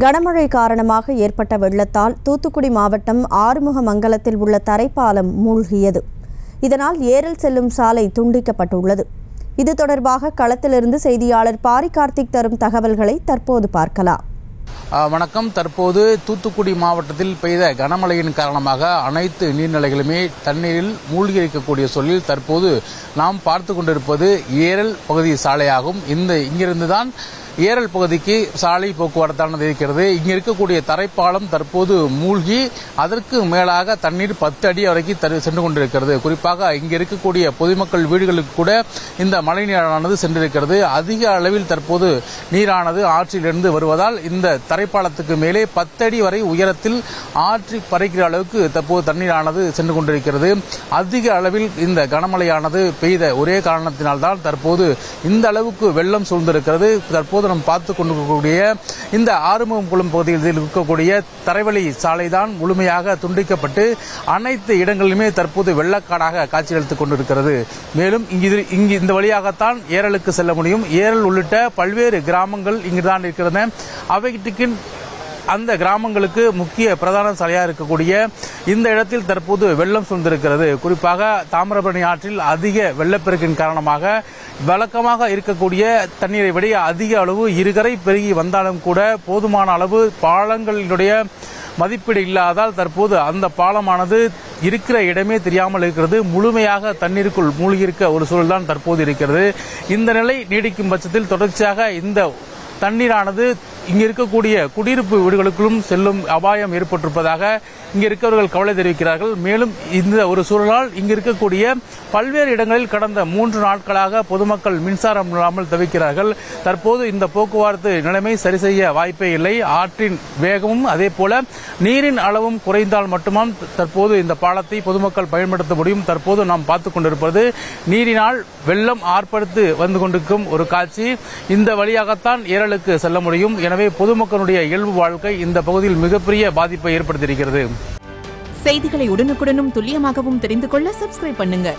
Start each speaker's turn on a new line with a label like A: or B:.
A: கனமழை காரணமாக ஏற்பட்ட வெள்ளத்தால் தூத்துக்குடி மாவட்டம் ஆறுமுகமங்கலத்தில் உள்ள தரைப்பாலம் மூழ்கியது. இதனால் ஏரல் செல்லும் சாலை துண்டிக்கப்பட்டுள்ளது. இது தொடர்பாக களத்திலிருந்து செய்தியாளர் பாரி கார்த்திக் தரும் தகவல்களை தற்போது பார்க்கலாம்.
B: வணக்கம். தற்போது தூத்துக்குடி மாவட்டத்தில் பெய்த கனமழையின் காரணமாக அனைத்து நீர்நிலைகளுமே தண்ணீரில் மூழ்கி இருக்கக்கூடிய சூழலில் தற்போது நாம் பார்த்து கொண்டிருப்பது ஏரல் பகுதி சாலையாகும். இங்கிருந்துதான் ஏரல் பகுதிக்கு சாலை போக்குவரத்தானது இருக்கிறது. இங்கு இருக்கக்கூடிய தரைப்பாலம் தற்போது மூழ்கி அதற்கு மேலாக தண்ணீர் 10 அடி வரைக்கும் சென்று கொண்டிருக்கிறது. குறிப்பாக இங்கு இருக்கக்கூடிய பொதுமக்கள் வீடுகளுக்கு கூட இந்த மழைநீரானது சென்றிருக்கிறது. அதிக அளவில் தற்போது நீரானது ஆற்றிலிருந்து வருவதால் இந்த தரைப்பாலத்துக்கு மேலே 10 அடி வரை உயரத்தில் ஆற்றி பறிக்கிற அளவுக்கு தற்போது தண்ணீரானது சென்று கொண்டிருக்கிறது. அதிக அளவில் இந்த கனமழையானது பெய்த ஒரே காரணத்தினால்தான் தற்போது இந்த அளவுக்கு வெள்ளம் சூழ்ந்திருக்கிறது. தற்போது நாம் பார்த்துக் கொண்டிருக்கக்கூடிய இந்த ஆறுமுகங்குளம் பகுதியில் இருக்கக்கூடிய தரைவழி சாலைதான் முழுமையாக துண்டிக்கப்பட்டு அனைத்து இடங்களிலுமே தற்போது வெள்ளக்காடாக காட்சியளித்துக் கொண்டிருக்கிறது. மேலும் இங்கு இந்த வழியாகத்தான் ஏரலுக்கு செல்ல முடியும். ஏரல் உள்ளிட்ட பல்வேறு கிராமங்கள் இங்குதான் இருக்கிறது. அவைக்கு அந்த கிராமங்களுக்கு முக்கிய பிரதான சாலையாக இருக்கக்கூடிய இந்த இடத்தில் தற்போது வெள்ளம் சூழ்ந்திருக்கிறது. குறிப்பாக தாமிரபரணி ஆற்றில் அதிக வெள்ளப்பெருக்கின் காரணமாக வழக்கமாக இருக்கக்கூடிய தண்ணீரை விட அதிக அளவு இருகரை பெருகி வந்தாலும் கூட போதுமான அளவு பாலங்களினுடைய மதிப்பீடு இல்லாதால் தற்போது அந்த பாலமானது இருக்கிற இடமே தெரியாமல் இருக்கிறது. முழுமையாக தண்ணீருக்குள் மூழ்கியிருக்க ஒரு சூழல்தான் தற்போது இருக்கிறது. இந்த நிலை நீடிக்கும் பட்சத்தில் தொடர்ச்சியாக இந்த தண்ணீரானது இங்கு இருக்கக்கூடிய குடியிருப்பு வீடுகளுக்கும் செல்லும் அபாயம் ஏற்பட்டிருப்பதாக இங்கு இருக்கவர்கள் கவலை தெரிவிக்கிறார்கள். மேலும் இந்த ஒரு சூழலால் இங்கு இருக்கக்கூடிய பல்வேறு இடங்களில் கடந்த 3 நாட்களாக பொதுமக்கள் மின்சாரம் இல்லாமல் தவிக்கிறார்கள். தற்போது இந்த போக்குவரத்து நிலைமை சரி செய்ய வாய்ப்பே இல்லை. ஆற்றின் வேகமும் அதே போல நீரின் அளவும் குறைந்தால் மட்டுமாம் தற்போது இந்த பாலத்தை பொதுமக்கள் பயன்படுத்த முடியும். தற்போது நாம் பார்த்துக் கொண்டிருப்பது நீரினால் வெள்ளம் ஆர்ப்பரித்து வந்து கொண்டிருக்கும் ஒரு காட்சி. இந்த வழியாகத்தான் ஏரலுக்கு செல்ல முடியும். எனவே பொதுமக்களுடைய இயல்பு வாழ்க்கை இந்த பகுதியில் மிகப்பெரிய பாதிப்பை ஏற்படுத்தியிருக்கிறது.
C: செய்திகளை உடனுக்குடனும் துல்லியமாகவும் தெரிந்து கொள்ள சப்ஸ்கிரைப் பண்ணுங்க.